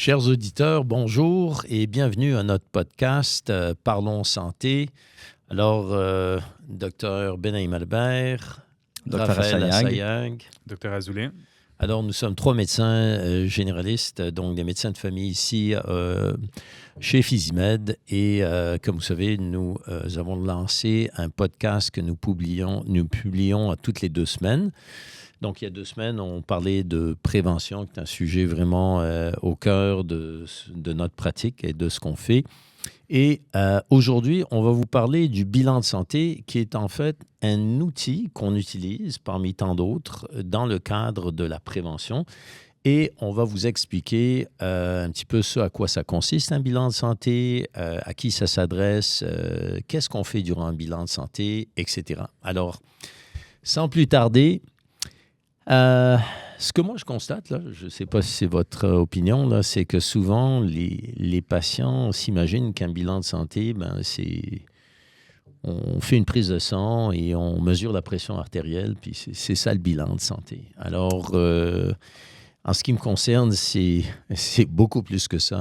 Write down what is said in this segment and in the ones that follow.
Chers auditeurs, bonjour et bienvenue à notre podcast Parlons Santé. Alors, Dr Benaïm Albert, Dr Raphaël Assayag, Assayag. Dr Azoulay. Alors, nous sommes trois médecins généralistes, donc des médecins de famille ici chez Physimed. Et comme vous savez, nous avons lancé un podcast que nous publions à toutes les 2 semaines. Donc, il y a 2 semaines, on parlait de prévention, qui est un sujet vraiment au cœur de notre pratique et de ce qu'on fait. Et aujourd'hui, on va vous parler du bilan de santé, qui est en fait un outil qu'on utilise parmi tant d'autres dans le cadre de la prévention. Et on va vous expliquer un petit peu ce à quoi ça consiste, un bilan de santé, à qui ça s'adresse, qu'est-ce qu'on fait durant un bilan de santé, etc. Alors, sans plus tarder... ce que moi je constate, là, je ne sais pas si c'est votre opinion, là, c'est que souvent les patients s'imaginent qu'un bilan de santé, c'est on fait une prise de sang et on mesure la pression artérielle, puis c'est ça le bilan de santé. Alors, en ce qui me concerne, c'est beaucoup plus que ça.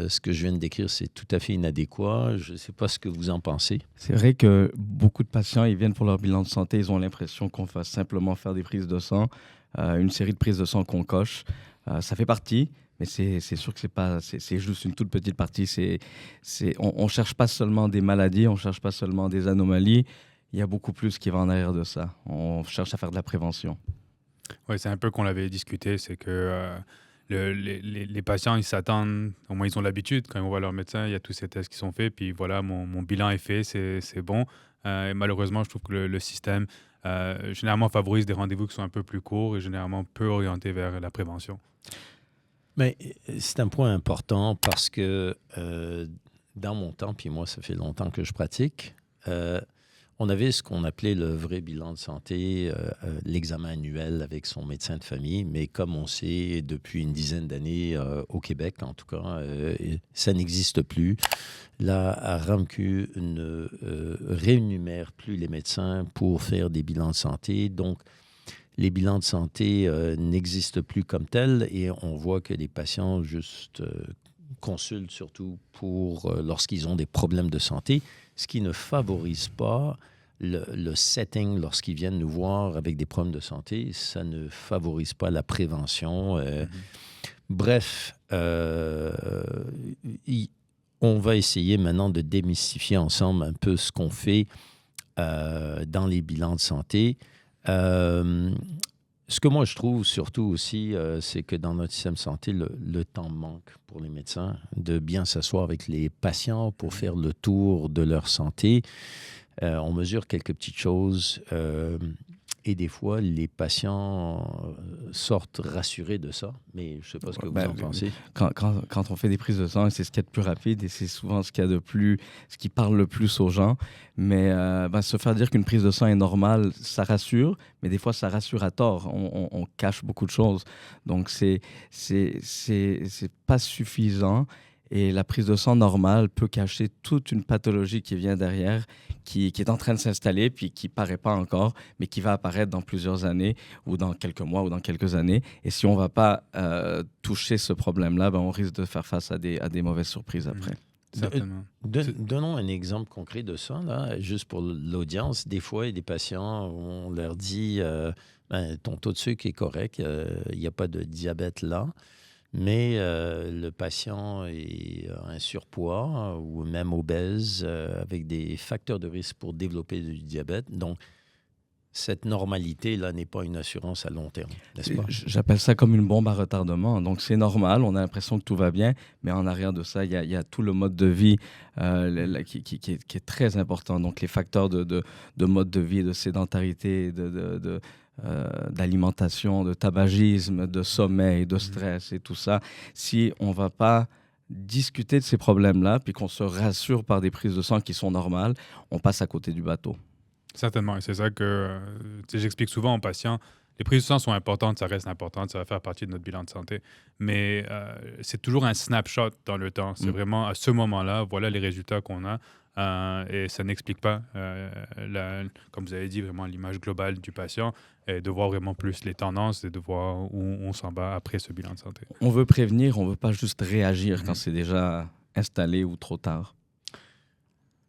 Ce que je viens de décrire, c'est tout à fait inadéquat. Je ne sais pas ce que vous en pensez. c'est vrai que beaucoup de patients, ils viennent pour leur bilan de santé, ils ont l'impression qu'on va simplement faire des prises de sang, une série de prises de sang qu'on coche. Ça fait partie, mais c'est sûr que c'est juste une toute petite partie. On cherche pas seulement des maladies, on cherche pas seulement des anomalies. Il y a beaucoup plus qui va en arrière de ça. On cherche à faire de la prévention. Oui, c'est un peu qu'on l'avait discuté, c'est que les patients, ils s'attendent, au moins ils ont l'habitude, quand ils voient leur médecin, il y a tous ces tests qui sont faits, puis voilà, mon bilan est fait, c'est bon. Et malheureusement, je trouve que le système, généralement, favorise des rendez-vous qui sont un peu plus courts et généralement peu orientés vers la prévention. Mais c'est un point important parce que dans mon temps, puis moi, ça fait longtemps que je pratique, on avait ce qu'on appelait le vrai bilan de santé, l'examen annuel avec son médecin de famille. Mais comme on sait, depuis une dizaine d'années, au Québec en tout cas, ça n'existe plus. La RAMQ ne rémunère plus les médecins pour faire des bilans de santé. Donc, les bilans de santé n'existent plus comme tels et on voit que les patients juste consultent surtout lorsqu'ils ont des problèmes de santé, ce qui ne favorise pas le setting lorsqu'ils viennent nous voir avec des problèmes de santé. Ça ne favorise pas la prévention. Bref, on va essayer maintenant de démystifier ensemble un peu ce qu'on fait dans les bilans de santé. Ce que moi je trouve surtout aussi, c'est que dans notre système de santé, le temps manque pour les médecins de bien s'asseoir avec les patients pour faire le tour de leur santé. On mesure quelques petites choses et des fois, les patients sortent rassurés de ça. Mais je ne sais pas ce que vous en pensez. Quand on fait des prises de sang, c'est ce qu'il y a de plus rapide et c'est souvent ce qui parle le plus aux gens. Mais se faire dire qu'une prise de sang est normale, ça rassure, mais des fois, ça rassure à tort. On cache beaucoup de choses. Donc, c'est pas suffisant. Et la prise de sang normale peut cacher toute une pathologie qui vient derrière, qui est en train de s'installer, puis qui ne paraît pas encore, mais qui va apparaître dans plusieurs années, ou dans quelques mois, ou dans quelques années. Et si on ne va pas toucher ce problème-là, on risque de faire face à des mauvaises surprises après. Certainement. Donnons un exemple concret de ça, là, juste pour l'audience. Des fois, il y a des patients, on leur dit ton taux de sucre est correct, il n'y a pas de diabète là. Mais le patient est un surpoids ou même obèse avec des facteurs de risque pour développer du diabète. Donc, cette normalité-là n'est pas une assurance à long terme, n'est-ce pas? J'appelle ça comme une bombe à retardement. Donc, c'est normal, on a l'impression que tout va bien, mais en arrière de ça, il y a tout le mode de vie qui est très important. Donc, les facteurs de mode de vie, de sédentarité, d'alimentation, de tabagisme, de sommeil, de stress et tout ça. Si on ne va pas discuter de ces problèmes-là, puis qu'on se rassure par des prises de sang qui sont normales, on passe à côté du bateau. Certainement, et c'est ça que j'explique souvent aux patients. les prises de sang sont importantes, ça reste important, ça va faire partie de notre bilan de santé. Mais c'est toujours un snapshot dans le temps. C'est vraiment à ce moment-là, voilà les résultats qu'on a. Et ça n'explique pas, comme vous avez dit, vraiment l'image globale du patient et de voir vraiment plus les tendances et de voir où on s'en bat après ce bilan de santé. On veut prévenir, on ne veut pas juste réagir quand c'est déjà installé ou trop tard.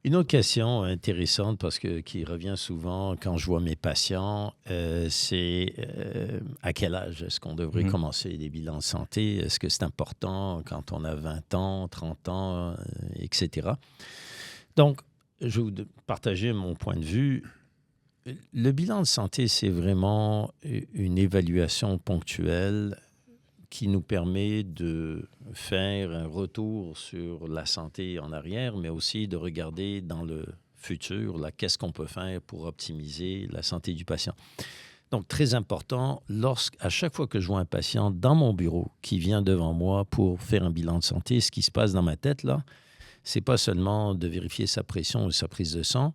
Une autre question intéressante, qui revient souvent quand je vois mes patients, c'est à quel âge est-ce qu'on devrait commencer les bilans de santé? Est-ce que c'est important quand on a 20 ans, 30 ans, etc.? Donc, je vais vous partager mon point de vue. Le bilan de santé, c'est vraiment une évaluation ponctuelle qui nous permet de faire un retour sur la santé en arrière, mais aussi de regarder dans le futur, là, qu'est-ce qu'on peut faire pour optimiser la santé du patient. Donc, très important, à chaque fois que je vois un patient dans mon bureau qui vient devant moi pour faire un bilan de santé, ce qui se passe dans ma tête, là, c'est pas seulement de vérifier sa pression ou sa prise de sang,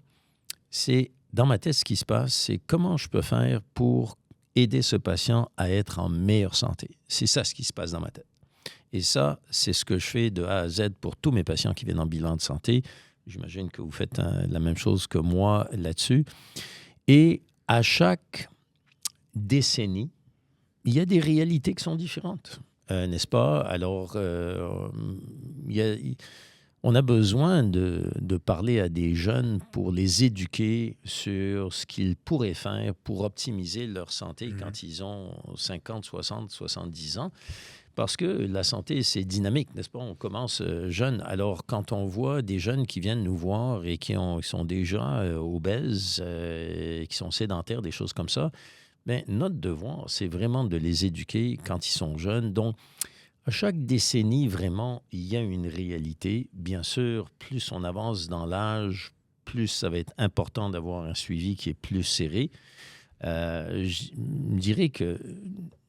c'est, dans ma tête, ce qui se passe, c'est comment je peux faire pour aider ce patient à être en meilleure santé. C'est ça ce qui se passe dans ma tête. Et ça, c'est ce que je fais de A à Z pour tous mes patients qui viennent en bilan de santé. J'imagine que vous faites la même chose que moi là-dessus. Et à chaque décennie, il y a des réalités qui sont différentes, n'est-ce pas? Alors, on a besoin de parler à des jeunes pour les éduquer sur ce qu'ils pourraient faire pour optimiser leur santé quand ils ont 50, 60, 70 ans. Parce que la santé, c'est dynamique, n'est-ce pas? On commence jeune. Alors, quand on voit des jeunes qui viennent nous voir et qui sont déjà obèses, qui sont sédentaires, des choses comme ça, bien, notre devoir, c'est vraiment de les éduquer quand ils sont jeunes. Donc, à chaque décennie, vraiment, il y a une réalité. Bien sûr, plus on avance dans l'âge, plus ça va être important d'avoir un suivi qui est plus serré. Je dirais que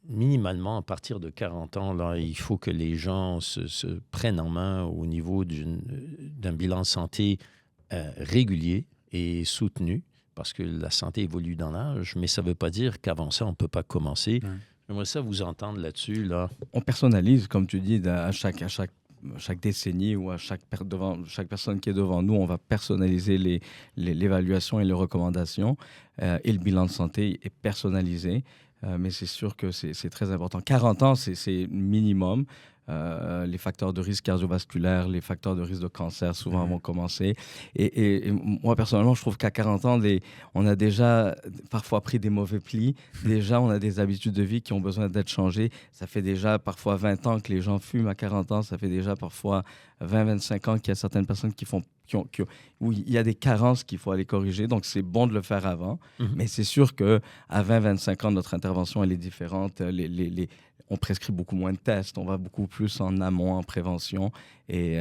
minimalement, à partir de 40 ans, là, il faut que les gens se prennent en main au niveau d'un bilan de santé régulier et soutenu, parce que la santé évolue dans l'âge, mais ça ne veut pas dire qu'avant ça, on ne peut pas commencer. J'aimerais ça vous entendre là-dessus. Là. On personnalise, comme tu dis, à chaque décennie ou à chaque personne qui est devant nous, on va personnaliser l'évaluation et les recommandations. Et le bilan de santé est personnalisé. Mais c'est sûr que c'est très important. 40 ans, c'est minimum. Les facteurs de risque cardiovasculaire, les facteurs de risque de cancer, souvent vont commencer. Et moi, personnellement, je trouve qu'à 40 ans, on a déjà parfois pris des mauvais plis. Déjà, on a des habitudes de vie qui ont besoin d'être changées. Ça fait déjà parfois 20 ans que les gens fument à 40 ans. Ça fait déjà parfois 20-25 ans qu'il y a certaines personnes où il y a des carences qu'il faut aller corriger. Donc, c'est bon de le faire avant. Mais c'est sûr qu'à 20-25 ans, notre intervention, elle est différente. On prescrit beaucoup moins de tests, on va beaucoup plus en amont, en prévention, et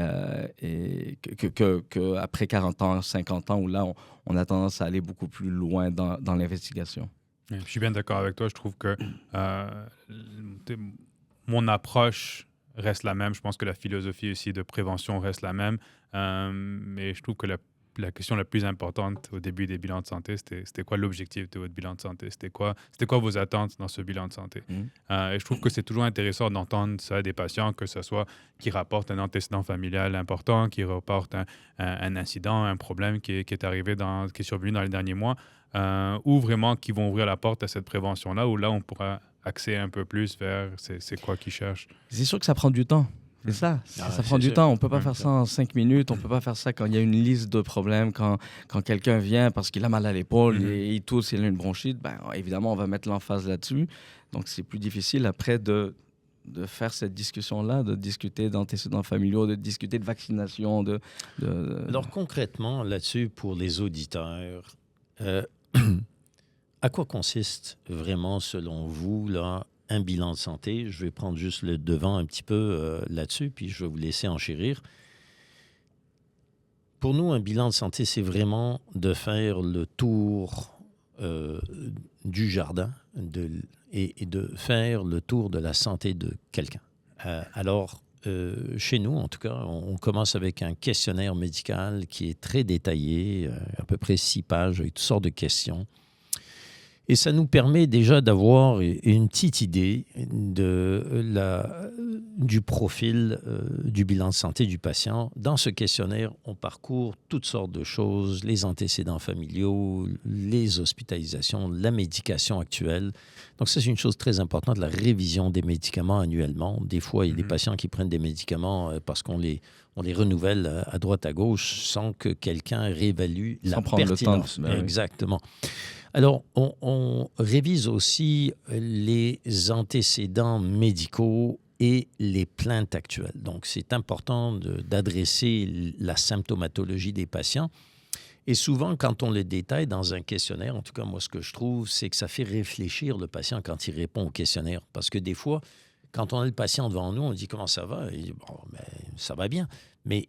qu'après 40 ans, 50 ans, où là, on a tendance à aller beaucoup plus loin dans l'investigation. Je suis bien d'accord avec toi. Je trouve que mon approche reste la même. Je pense que la philosophie aussi de prévention reste la même. Mais je trouve que la question la plus importante au début des bilans de santé, c'était quoi l'objectif de votre bilan de santé? C'était quoi vos attentes dans ce bilan de santé? Et je trouve que c'est toujours intéressant d'entendre ça des patients, que ce soit qui rapportent un antécédent familial important, qui rapportent un incident, un problème qui est arrivé, qui est survenu dans les derniers mois, ou vraiment qui vont ouvrir la porte à cette prévention-là, où là, on pourra axer un peu plus vers c'est quoi qu'ils cherchent. C'est sûr que ça prend du temps. C'est ça, ça prend du temps. On ne peut pas faire ça en 5 minutes. On ne peut pas faire ça quand il y a une liste de problèmes. Quand quelqu'un vient parce qu'il a mal à l'épaule et il tousse, il a une bronchite, ben, évidemment, on va mettre l'emphase là-dessus. Donc, c'est plus difficile après de faire cette discussion-là, de discuter d'antécédents familiaux, de discuter de vaccination. Alors, concrètement, là-dessus, pour les auditeurs, à quoi consiste vraiment, selon vous, là, un bilan de santé? Je vais prendre juste le devant un petit peu là-dessus, puis je vais vous laisser enchérir. Pour nous, un bilan de santé, c'est vraiment de faire le tour du jardin et de faire le tour de la santé de quelqu'un. Alors, chez nous, en tout cas, on commence avec un questionnaire médical qui est très détaillé, à peu près 6 pages, avec toutes sortes de questions. Et ça nous permet déjà d'avoir une petite idée du profil du bilan de santé du patient. Dans ce questionnaire, on parcourt toutes sortes de choses, les antécédents familiaux, les hospitalisations, la médication actuelle. Donc ça, c'est une chose très importante, la révision des médicaments annuellement. Des fois, il y a des patients qui prennent des médicaments parce qu'on les renouvelle à droite, à gauche, sans que quelqu'un réévalue la pertinence. Le temps. Exactement. Alors, on révise aussi les antécédents médicaux et les plaintes actuelles. Donc, c'est important d'adresser la symptomatologie des patients. Et souvent, quand on le détaille dans un questionnaire, en tout cas, moi, ce que je trouve, c'est que ça fait réfléchir le patient quand il répond au questionnaire. Parce que des fois, quand on a le patient devant nous, on dit « Comment ça va? » Il dit « Bon, ben, ça va bien. » Mais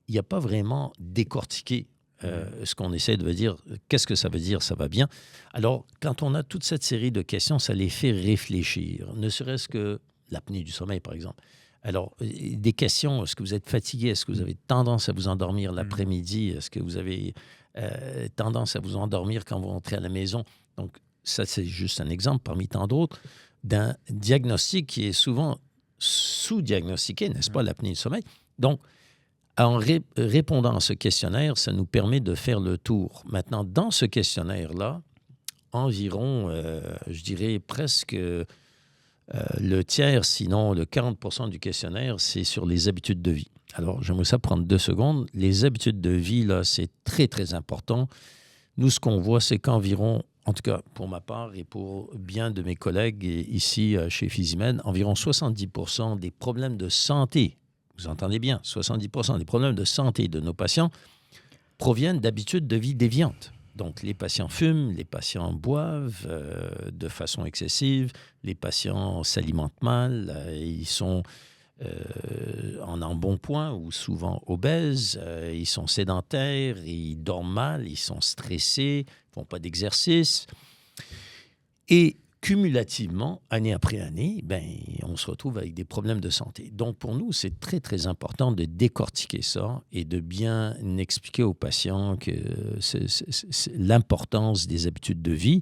il n'y a pas vraiment décortiqué ce qu'on essaie de dire. Qu'est-ce que ça veut dire? Ça va bien. Alors, quand on a toute cette série de questions, ça les fait réfléchir. Ne serait-ce que l'apnée du sommeil, par exemple. Alors, des questions, est-ce que vous êtes fatigué? Est-ce que vous avez tendance à vous endormir l'après-midi? Est-ce que vous avez tendance à vous endormir quand vous rentrez à la maison? Donc, ça, c'est juste un exemple parmi tant d'autres d'un diagnostic qui est souvent sous-diagnostiqué, n'est-ce pas, l'apnée du sommeil? Donc, en répondant à ce questionnaire, ça nous permet de faire le tour. Maintenant, dans ce questionnaire-là, environ, je dirais presque le tiers, sinon le 40% du questionnaire, c'est sur les habitudes de vie. Alors, j'aimerais ça prendre 2 secondes. Les habitudes de vie, là, c'est très, très important. Nous, ce qu'on voit, c'est qu'environ, en tout cas pour ma part et pour bien de mes collègues ici chez Physimed, environ 70% des problèmes de santé, vous entendez bien, 70% des problèmes de santé de nos patients proviennent d'habitudes de vie déviantes. Donc, les patients fument, les patients boivent de façon excessive, les patients s'alimentent mal, ils sont en embonpoint ou souvent obèses, ils sont sédentaires, ils dorment mal, ils sont stressés, ne font pas d'exercice. Et cumulativement, année après année, on se retrouve avec des problèmes de santé. Donc, pour nous, c'est très, très important de décortiquer ça et de bien expliquer aux patients que c'est l'importance des habitudes de vie.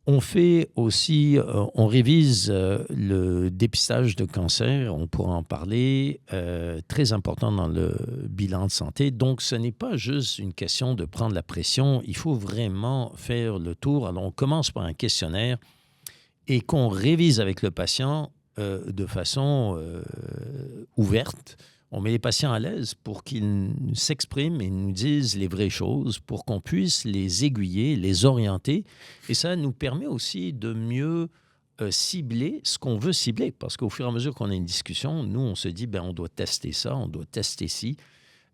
On fait aussi, on révise le dépistage de cancer, on pourra en parler, très important dans le bilan de santé. Donc, ce n'est pas juste une question de prendre la pression, il faut vraiment faire le tour. Alors, on commence par un questionnaire et qu'on révise avec le patient de façon ouverte. On met les patients à l'aise pour qu'ils s'expriment et nous disent les vraies choses, pour qu'on puisse les aiguiller, les orienter. Et ça nous permet aussi de mieux cibler ce qu'on veut cibler. Parce qu'au fur et à mesure qu'on a une discussion, nous, on se dit, on doit tester ça, on doit tester ci.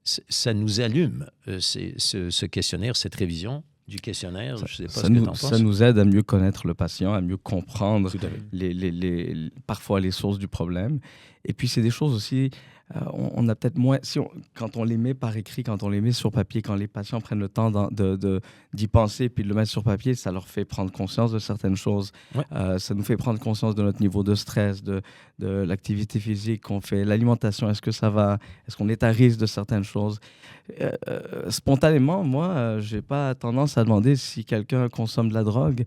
Ça nous allume, ce questionnaire, cette révision du questionnaire. Je sais pas ce que tu en penses. Ça nous aide à mieux connaître le patient, à mieux comprendre parfois les sources du problème. Et puis, c'est des choses aussi... on a peut-être moins, quand on les met par écrit, quand on les met sur papier, quand les patients prennent le temps d'y penser puis de le mettre sur papier, ça leur fait prendre conscience de certaines choses. Ouais. Ça nous fait prendre conscience de notre niveau de stress, de l'activité physique qu'on fait, l'alimentation, est-ce que ça va, est-ce qu'on est à risque de certaines choses. Spontanément, moi, j'ai pas tendance à demander si quelqu'un consomme de la drogue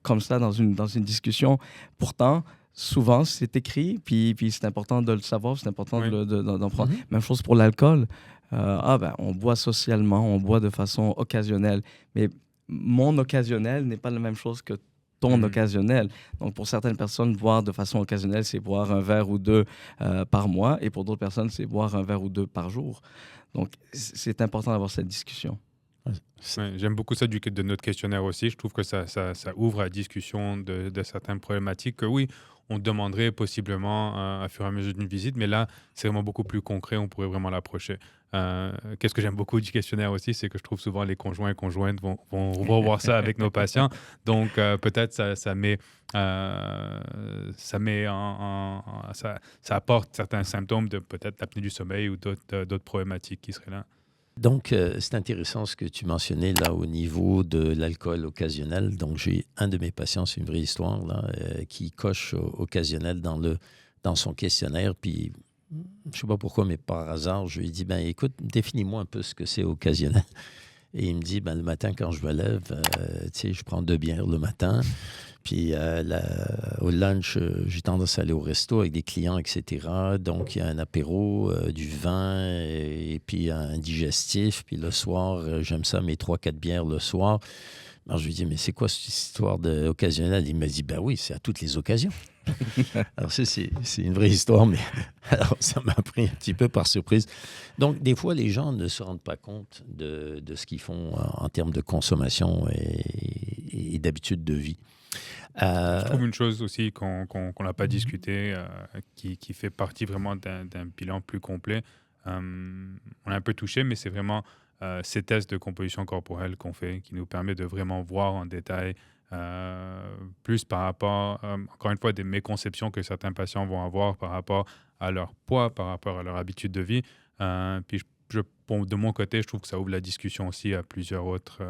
comme ça dans une discussion. Pourtant, souvent, c'est écrit, puis c'est important de le savoir, c'est important d'en prendre. Même chose pour l'alcool. On boit socialement, on boit de façon occasionnelle. Mais mon occasionnel n'est pas la même chose que ton occasionnel. Donc, pour certaines personnes, boire de façon occasionnelle, c'est boire un verre ou 2 par mois. Et pour d'autres personnes, c'est boire un verre ou 2 par jour. Donc, c'est important d'avoir cette discussion. Ouais, j'aime beaucoup ça de notre questionnaire aussi. Je trouve que ça ouvre à la discussion de certaines problématiques que oui, on demanderait possiblement à fur et à mesure d'une visite, mais là, c'est vraiment beaucoup plus concret, on pourrait vraiment l'approcher. Qu'est-ce que j'aime beaucoup du questionnaire aussi, c'est que je trouve souvent les conjoints et conjointes vont revoir ça avec nos patients. Donc, peut-être ça apporte certains symptômes de peut-être l'apnée du sommeil ou d'autres problématiques qui seraient là. Donc, c'est intéressant ce que tu mentionnais là au niveau de l'alcool occasionnel. Donc, j'ai un de mes patients, c'est une vraie histoire, là, qui coche occasionnel dans son questionnaire. Puis, je ne sais pas pourquoi, mais par hasard, je lui ai dit, écoute, définis-moi un peu ce que c'est occasionnel. Et il me dit, le matin, quand je me lève, je prends 2 bières le matin. Puis au lunch, j'ai tendance à aller au resto avec des clients, etc. Donc, il y a un apéro, du vin et puis un digestif. Puis le soir, j'aime ça, mes 3-4 bières le soir. Alors, je lui dis, mais c'est quoi cette histoire occasionnelle? Il m'a dit, oui, c'est à toutes les occasions. Alors, ça, c'est une vraie histoire, mais alors, ça m'a pris un petit peu par surprise. Donc, des fois, les gens ne se rendent pas compte de ce qu'ils font en termes de consommation et d'habitude de vie. Je trouve une chose aussi qu'on n'a pas discuté, qui fait partie vraiment d'un bilan plus complet. On a un peu touché, mais c'est vraiment ces tests de composition corporelle qu'on fait, qui nous permet de vraiment voir en détail plus par rapport, encore une fois, des méconceptions que certains patients vont avoir par rapport à leur poids, par rapport à leur habitude de vie. Puis de mon côté, je trouve que ça ouvre la discussion aussi à plusieurs autres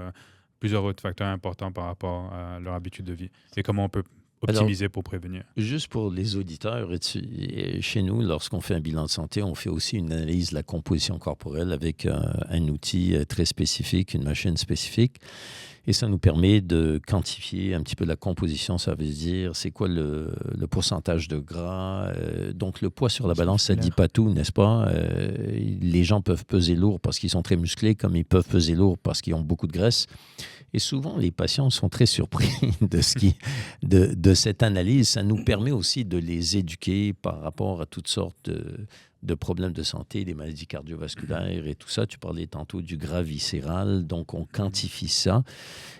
facteurs importants par rapport à leur habitude de vie et comment on peut optimiser pour prévenir. Juste pour les auditeurs, chez nous, lorsqu'on fait un bilan de santé, on fait aussi une analyse de la composition corporelle avec un outil très spécifique, une machine spécifique. Et ça nous permet de quantifier un petit peu la composition. Ça veut dire, c'est quoi le pourcentage de gras. Donc, le poids sur la balance, ça ne dit pas tout, n'est-ce pas? Les gens peuvent peser lourd parce qu'ils sont très musclés, comme ils peuvent peser lourd parce qu'ils ont beaucoup de graisse. Et souvent, les patients sont très surpris de cette analyse. Ça nous permet aussi de les éduquer par rapport à toutes sortes de problèmes de santé, des maladies cardiovasculaires et tout ça. Tu parlais tantôt du gras viscéral, donc on quantifie ça.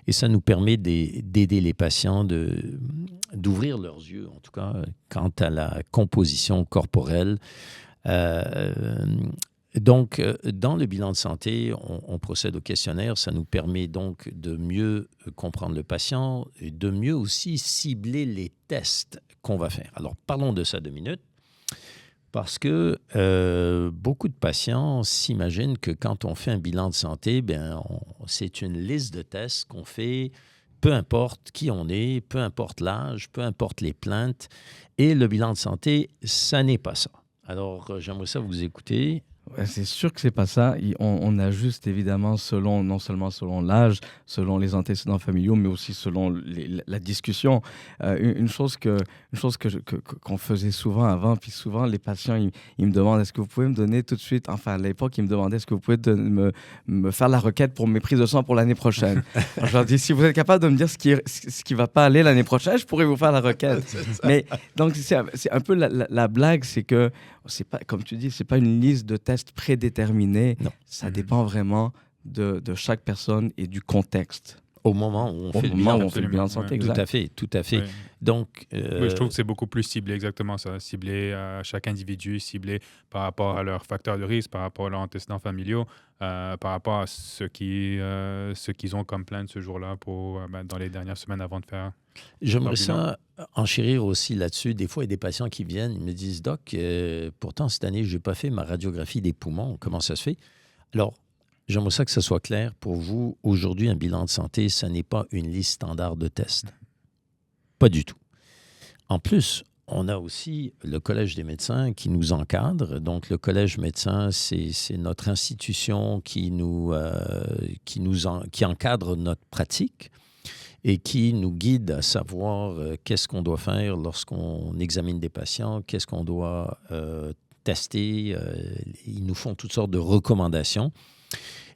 Et ça nous permet d'aider les patients d'ouvrir leurs yeux, en tout cas, quant à la composition corporelle. Donc, dans le bilan de santé, on procède au questionnaire. Ça nous permet donc de mieux comprendre le patient et de mieux aussi cibler les tests qu'on va faire. Alors, parlons de ça 2 minutes. Parce que beaucoup de patients s'imaginent que quand on fait un bilan de santé, c'est une liste de tests qu'on fait, peu importe qui on est, peu importe l'âge, peu importe les plaintes. Et le bilan de santé, ça n'est pas ça. Alors, j'aimerais ça vous écouter. Ouais, c'est sûr que c'est pas ça. On ajuste évidemment non seulement selon l'âge, selon les antécédents familiaux, mais aussi selon la discussion. Une chose qu'on faisait souvent avant, puis souvent les patients ils me demandent, est-ce que vous pouvez me donner tout de suite, enfin à l'époque ils me demandaient, est-ce que vous pouvez me faire la requête pour mes prises de sang pour l'année prochaine. Alors, je leur dis, si vous êtes capable de me dire ce qui va pas aller l'année prochaine, je pourrais vous faire la requête. Mais donc c'est un peu la blague, c'est que c'est pas, comme tu dis, c'est pas une liste de tests prédéterminés. Non. Ça dépend vraiment de chaque personne et du contexte. Au moment où on fait le bilan de santé, exact. Tout à fait. Oui. Donc, oui, je trouve que c'est beaucoup plus ciblé, exactement ça. Ciblé à chaque individu, ciblé par rapport à leurs facteurs de risque, par rapport à leurs antécédents familiaux, par rapport à ce qu'ils ont comme plainte ce jour-là dans les dernières semaines avant de faire. J'aimerais ça enchérir aussi là-dessus. Des fois, il y a des patients qui viennent, ils me disent, Doc, pourtant cette année, je n'ai pas fait ma radiographie des poumons. Comment ça se fait? Alors, j'aimerais ça que ça soit clair pour vous. Aujourd'hui, un bilan de santé, ça n'est pas une liste standard de tests. Pas du tout. En plus, on a aussi le Collège des médecins qui nous encadre. Donc, le Collège médecin, c'est notre institution qui encadre notre pratique et qui nous guide à savoir qu'est-ce qu'on doit faire lorsqu'on examine des patients, qu'est-ce qu'on doit tester. Ils nous font toutes sortes de recommandations.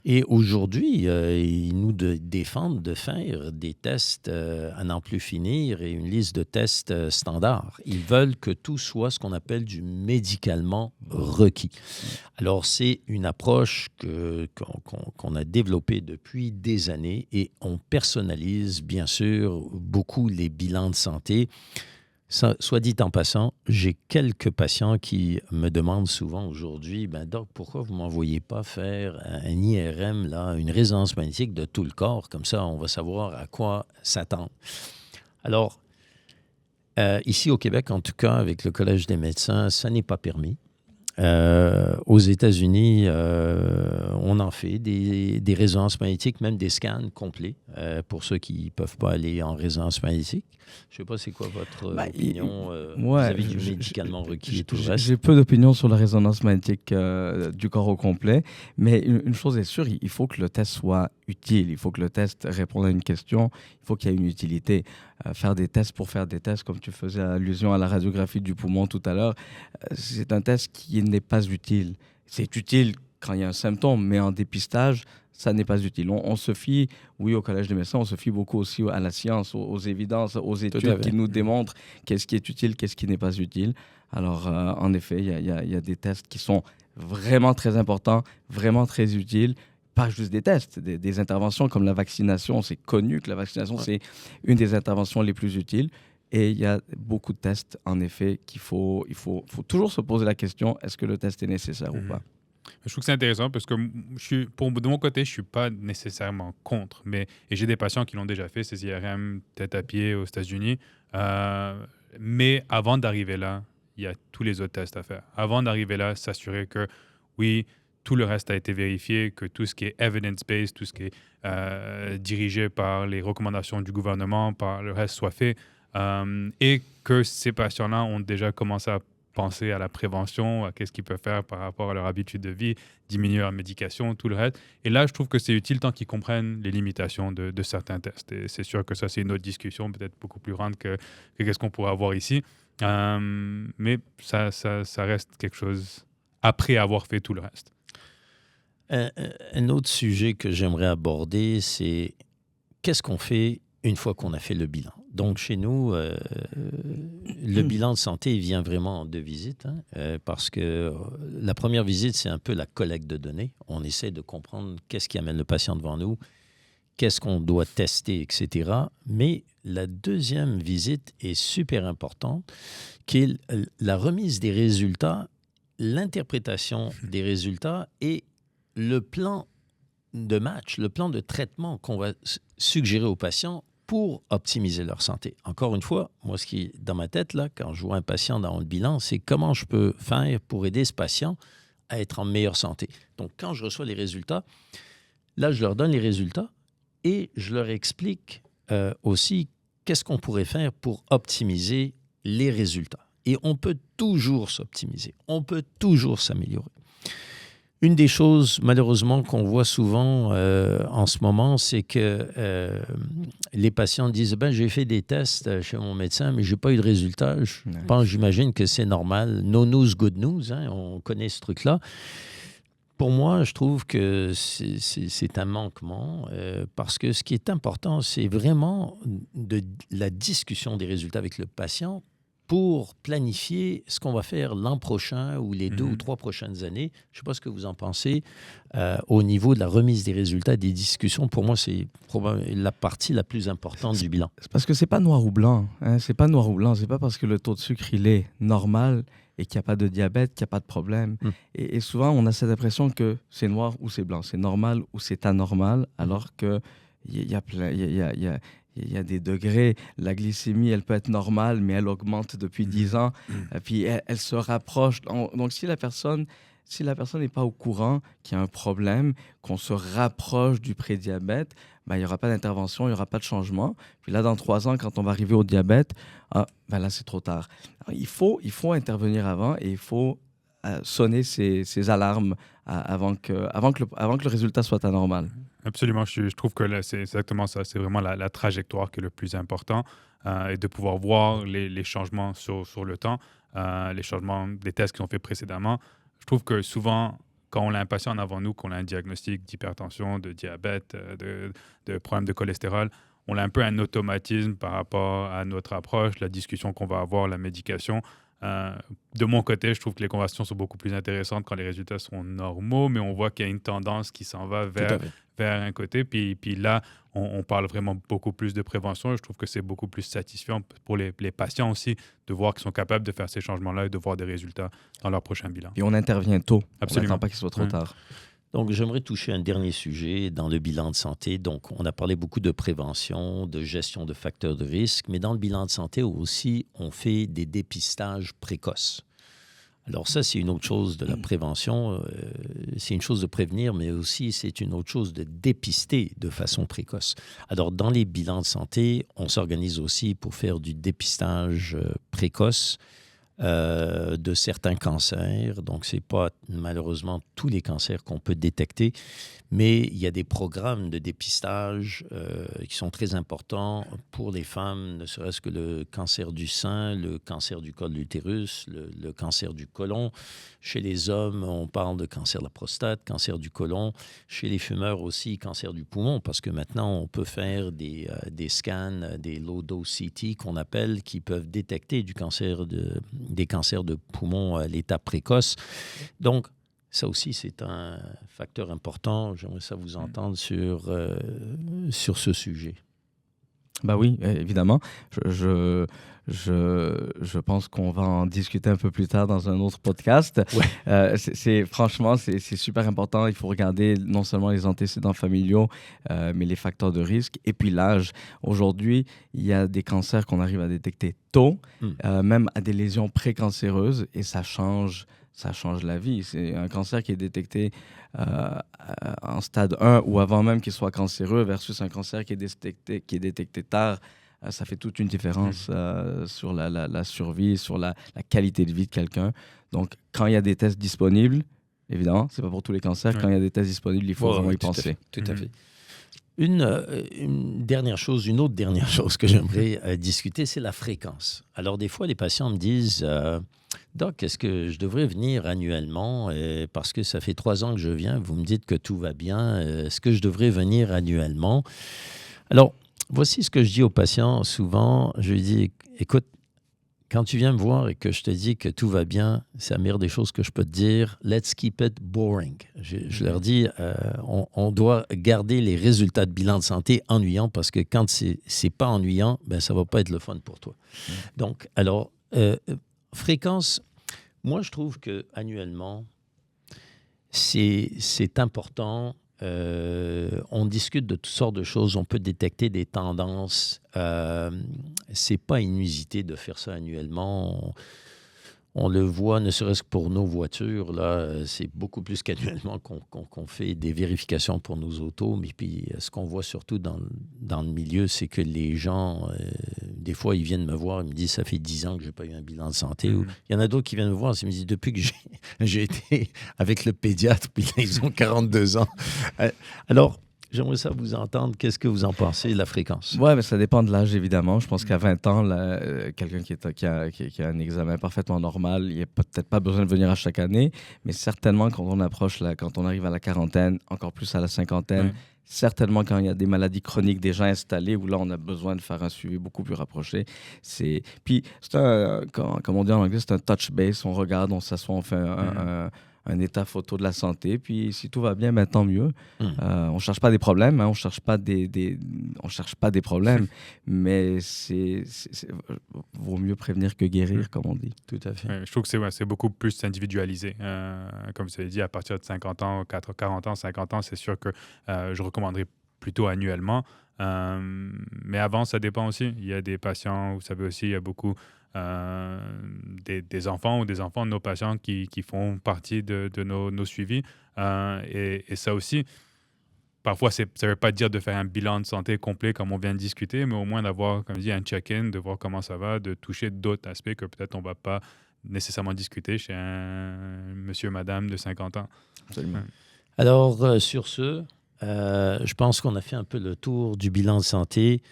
Et aujourd'hui, ils nous défendent de faire des tests à n'en plus finir et une liste de tests standards. Ils veulent que tout soit ce qu'on appelle du médicalement requis. Alors, c'est une approche qu'on a développée depuis des années et on personnalise, bien sûr, beaucoup les bilans de santé. Ça, soit dit en passant, j'ai quelques patients qui me demandent souvent aujourd'hui, Doc, pourquoi vous ne m'envoyez pas faire un IRM, là, une résonance magnétique de tout le corps, comme ça on va savoir à quoi s'attendre. Alors, ici au Québec, en tout cas, avec le Collège des médecins, ça n'est pas permis. Aux États-Unis, on en fait des résonances magnétiques, même des scans complets. pour ceux qui ne peuvent pas aller en résonance magnétique. Je ne sais pas c'est quoi votre opinion vis-à-vis du médicalement requis et tout le reste. J'ai peu d'opinion sur la résonance magnétique du corps au complet, mais une chose est sûre, il faut que le test soit utile, il faut que le test réponde à une question, il faut qu'il y ait une utilité. Faire des tests pour faire des tests, comme tu faisais allusion à la radiographie du poumon tout à l'heure, c'est un test qui n'est pas utile. C'est utile quand il y a un symptôme, mais en dépistage, ça n'est pas utile. On se fie, oui, au Collège des médecins, on se fie beaucoup aussi à la science, aux évidences, aux études qui nous démontrent qu'est-ce qui est utile, qu'est-ce qui n'est pas utile. Alors, en effet, il y a des tests qui sont vraiment très importants, vraiment très utiles. Pas juste des tests, des interventions comme la vaccination. C'est connu que la vaccination, c'est une des interventions les plus utiles. Et il y a beaucoup de tests, en effet, il faut toujours se poser la question, est-ce que le test est nécessaire ou pas? Je trouve que c'est intéressant parce que de mon côté, je ne suis pas nécessairement contre, et j'ai des patients qui l'ont déjà fait, ces IRM tête à pied aux États-Unis. Mais avant d'arriver là, il y a tous les autres tests à faire. Avant d'arriver là, s'assurer que, oui, tout le reste a été vérifié, que tout ce qui est evidence-based, tout ce qui est dirigé par les recommandations du gouvernement, par le reste soit fait, et que ces patients-là ont déjà commencé à penser à la prévention, à qu'est-ce qu'ils peuvent faire par rapport à leur habitude de vie, diminuer leur médication, tout le reste. Et là, je trouve que c'est utile tant qu'ils comprennent les limitations de certains tests. Et c'est sûr que ça, c'est une autre discussion, peut-être beaucoup plus grande que qu'est-ce qu'on pourrait avoir ici. Mais ça reste quelque chose après avoir fait tout le reste. Un autre sujet que j'aimerais aborder, c'est qu'est-ce qu'on fait une fois qu'on a fait le bilan. Donc, chez nous, le bilan de santé vient vraiment en 2 visites, parce que la première visite, c'est un peu la collecte de données. On essaie de comprendre qu'est-ce qui amène le patient devant nous, qu'est-ce qu'on doit tester, etc. Mais la deuxième visite est super importante, qui est la remise des résultats, l'interprétation des résultats et le plan de match, le plan de traitement qu'on va suggérer aux patients pour optimiser leur santé. Encore une fois, moi, ce qui est dans ma tête, là, quand je vois un patient dans le bilan, c'est comment je peux faire pour aider ce patient à être en meilleure santé. Donc, quand je reçois les résultats, là, je leur donne les résultats et je leur explique aussi qu'est-ce qu'on pourrait faire pour optimiser les résultats. Et on peut toujours s'optimiser, on peut toujours s'améliorer. Une des choses, malheureusement, qu'on voit souvent en ce moment, c'est que les patients disent « j'ai fait des tests chez mon médecin, mais je n'ai pas eu de résultat. » J'imagine que c'est normal. No news, good news. On connaît ce truc-là. Pour moi, je trouve que c'est un manquement parce que ce qui est important, c'est vraiment de la discussion des résultats avec le patient pour planifier ce qu'on va faire l'an prochain ou les 2 ou 3 prochaines années. Je ne sais pas ce que vous en pensez au niveau de la remise des résultats, des discussions. Pour moi, c'est la partie la plus importante du bilan. C'est parce que ce n'est pas noir ou blanc. C'est pas noir ou blanc. Ce n'est pas parce que le taux de sucre il est normal et qu'il n'y a pas de diabète qu'il n'y a pas de problème. Et souvent, on a cette impression que c'est noir ou c'est blanc, c'est normal ou c'est anormal, alors qu'il y a des degrés. La glycémie, elle peut être normale, mais elle augmente depuis 10 ans. Puis elle se rapproche. Donc, si la personne n'est pas au courant qu'il y a un problème, qu'on se rapproche du prédiabète, il n'y aura pas d'intervention, il n'y aura pas de changement. Puis là, dans 3 ans, quand on va arriver au diabète, là, c'est trop tard. Alors, il faut intervenir avant et il faut sonner ces alarmes avant que le résultat soit anormal. Absolument, je trouve que là, c'est exactement ça. C'est vraiment la trajectoire qui est le plus important et de pouvoir voir les changements sur le temps, les changements des tests qui sont faits précédemment. Je trouve que souvent, quand on a un patient avant nous, qu'on a un diagnostic d'hypertension, de diabète, de problème de cholestérol, on a un peu un automatisme par rapport à notre approche, la discussion qu'on va avoir, la médication. De mon côté, je trouve que les conversations sont beaucoup plus intéressantes quand les résultats sont normaux, mais on voit qu'il y a une tendance qui s'en va vers un côté. Puis là, on parle vraiment beaucoup plus de prévention. Je trouve que c'est beaucoup plus satisfaisant pour les patients aussi de voir qu'ils sont capables de faire ces changements-là et de voir des résultats dans leur prochain bilan. Et on intervient tôt. Absolument. On n'attend pas qu'il soit trop tard. Donc, j'aimerais toucher un dernier sujet dans le bilan de santé. Donc, on a parlé beaucoup de prévention, de gestion de facteurs de risque, mais dans le bilan de santé aussi, on fait des dépistages précoces. Alors ça, c'est une autre chose de la prévention. C'est une chose de prévenir, mais aussi c'est une autre chose de dépister de façon précoce. Alors dans les bilans de santé, on s'organise aussi pour faire du dépistage précoce de certains cancers. Donc, ce n'est pas malheureusement tous les cancers qu'on peut détecter, mais il y a des programmes de dépistage qui sont très importants pour les femmes, ne serait-ce que le cancer du sein, le cancer du col de l'utérus, le cancer du côlon. Chez les hommes, on parle de cancer de la prostate, cancer du côlon. Chez les fumeurs aussi, cancer du poumon, parce que maintenant, on peut faire des scans, des low-dose CT qu'on appelle, qui peuvent détecter des cancers de poumon à l'étape précoce. Donc, ça aussi, c'est un facteur important. J'aimerais ça vous entendre sur ce sujet. Ben oui, évidemment. Je pense qu'on va en discuter un peu plus tard dans un autre podcast. Ouais. Franchement, c'est super important. Il faut regarder non seulement les antécédents familiaux, mais les facteurs de risque et puis l'âge. Aujourd'hui, il y a des cancers qu'on arrive à détecter tôt, même à des lésions précancéreuses, et ça change la vie. C'est un cancer qui est détecté en stade 1 ou avant même qu'il soit cancéreux versus un cancer qui est détecté tard. Ça fait toute une différence sur la survie, sur la qualité de vie de quelqu'un. Donc, quand il y a des tests disponibles, évidemment, ce n'est pas pour tous les cancers, quand il y a des tests disponibles, il faut vraiment y penser. Tout à fait. Une autre dernière chose que j'aimerais discuter, c'est la fréquence. Alors, des fois, les patients me disent... Doc, est-ce que je devrais venir annuellement parce que ça fait 3 ans que je viens, vous me dites que tout va bien, est-ce que je devrais venir annuellement? Alors, voici ce que je dis aux patients souvent. Je lui dis, écoute, quand tu viens me voir et que je te dis que tout va bien, c'est la meilleure des choses que je peux te dire. Let's keep it boring. Je leur dis, on doit garder les résultats de bilan de santé ennuyants parce que quand c'est pas ennuyant, ben, ça va pas être le fun pour toi. Donc, alors... fréquence, moi, je trouve qu'annuellement, c'est important. On discute de toutes sortes de choses. On peut détecter des tendances. C'est pas inusité de faire ça annuellement. On le voit, ne serait-ce que pour nos voitures, là, c'est beaucoup plus qu'annuellement qu'on fait des vérifications pour nos autos. Mais puis, ce qu'on voit surtout dans le milieu, c'est que les gens, des fois, ils viennent me voir, ils me disent, ça fait 10 ans que je n'ai pas eu un bilan de santé. Ou, il y en a d'autres qui viennent me voir, ils me disent, depuis que j'ai été avec le pédiatre, puis là, ils ont 42 ans. Alors, j'aimerais ça vous entendre. Qu'est-ce que vous en pensez de la fréquence? Oui, mais ça dépend de l'âge, évidemment. Je pense qu'à 20 ans, quelqu'un qui a un examen parfaitement normal, il n'y a peut-être pas besoin de venir à chaque année, mais certainement quand on arrive à la quarantaine, encore plus à la cinquantaine, certainement quand il y a des maladies chroniques déjà installées, où là, on a besoin de faire un suivi beaucoup plus rapproché. Puis, comme on dit en anglais, c'est un touch base. On regarde, on s'assoit, on fait un état photo de la santé, puis si tout va bien, ben, tant mieux. On cherche pas des problèmes, on cherche pas des problèmes, mais vaut mieux prévenir que guérir, comme on dit. Tout à fait. Je trouve que c'est beaucoup plus individualisé. Comme vous avez dit, à partir de 50 ans, 40 ans, 50 ans, c'est sûr que je recommanderais plutôt annuellement. Mais avant, ça dépend aussi. Il y a des patients, vous savez aussi, il y a beaucoup des enfants ou des enfants de nos patients qui font partie de nos suivis. Et ça aussi, parfois, ça ne veut pas dire de faire un bilan de santé complet comme on vient de discuter, mais au moins d'avoir, comme je dis, un check-in, de voir comment ça va, de toucher d'autres aspects que peut-être on ne va pas nécessairement discuter chez un monsieur, madame de 50 ans. Absolument. Alors, sur ce, je pense qu'on a fait un peu le tour du bilan de santé.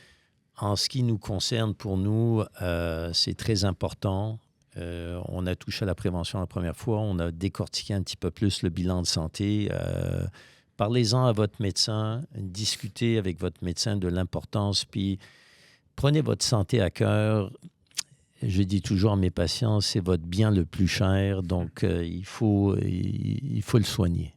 En ce qui nous concerne, pour nous, c'est très important. On a touché à la prévention la première fois. On a décortiqué un petit peu plus le bilan de santé. Parlez-en à votre médecin. Discutez avec votre médecin de l'importance. Puis, prenez votre santé à cœur. Je dis toujours à mes patients, c'est votre bien le plus cher. Donc, il faut le soigner.